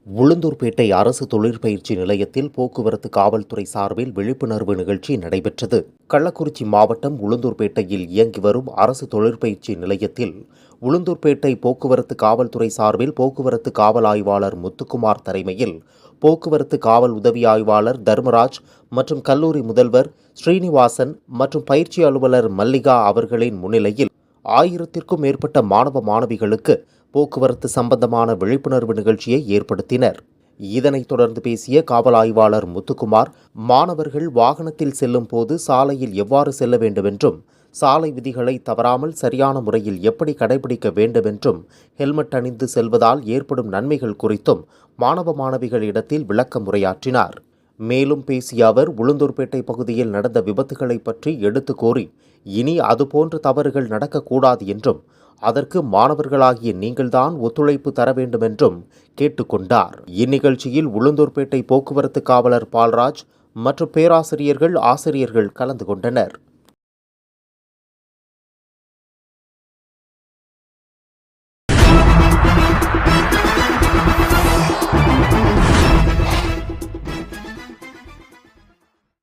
உளுந்தூர்பேட்டை அரசு தொழிற்பயிற்சி நிலையத்தில் போக்குவரத்து காவல்துறை சார்பில் விழிப்புணர்வு நிகழ்ச்சி நடைபெற்றது. கள்ளக்குறிச்சி மாவட்டம் உளுந்தூர்பேட்டையில் இயங்கி வரும் அரசு தொழிற்பயிற்சி நிலையத்தில் உளுந்தூர்பேட்டை போக்குவரத்து காவல்துறை சார்பில் போக்குவரத்து காவல் ஆய்வாளர் முத்துக்குமார் தலைமையில் போக்குவரத்து காவல் உதவி ஆய்வாளர் தர்மராஜ் மற்றும் கல்லூரி முதல்வர் ஸ்ரீனிவாசன் மற்றும் பயிற்சி அலுவலர் மல்லிகா அவர்களின் முன்னிலையில் 1000க்கும் மேற்பட்ட மாணவ மாணவிகளுக்கு போக்குவரத்து சம்பந்தமான விழிப்புணர்வு நிகழ்ச்சியை ஏற்படுத்தினர். இதனைத் தொடர்ந்து பேசிய காவல் ஆய்வாளர் முத்துக்குமார், மாணவர்கள் வாகனத்தில் செல்லும் போது சாலையில் எவ்வாறு செல்ல வேண்டும் என்றும், சாலை விதிகளை தவறாமல் சரியான முறையில் எப்படி கடைபிடிக்க வேண்டும் என்றும், ஹெல்மெட் அணிந்து செல்வதால் ஏற்படும் நன்மைகள் குறித்தும் மாணவ மாணவிகளிடத்தில் விளக்கம் உரையாற்றினார். மேலும் பேசிய அவர், உளுந்தூர்பேட்டை பகுதியில் நடந்த விபத்துகளை பற்றி எடுத்து கூறி, இனி அதுபோன்ற தவறுகள் நடக்கக்கூடாது என்றும், அதற்கு மாணவர்களாகிய நீங்கள்தான் ஒத்துழைப்பு தர வேண்டும் என்றும் கேட்டுக்கொண்டார். இந்நிகழ்ச்சியில் உளுந்தூர்பேட்டை போக்குவரத்து காவலர் பால்ராஜ் மற்றும் பேராசிரியர்கள், ஆசிரியர்கள் கலந்து கொண்டனர்.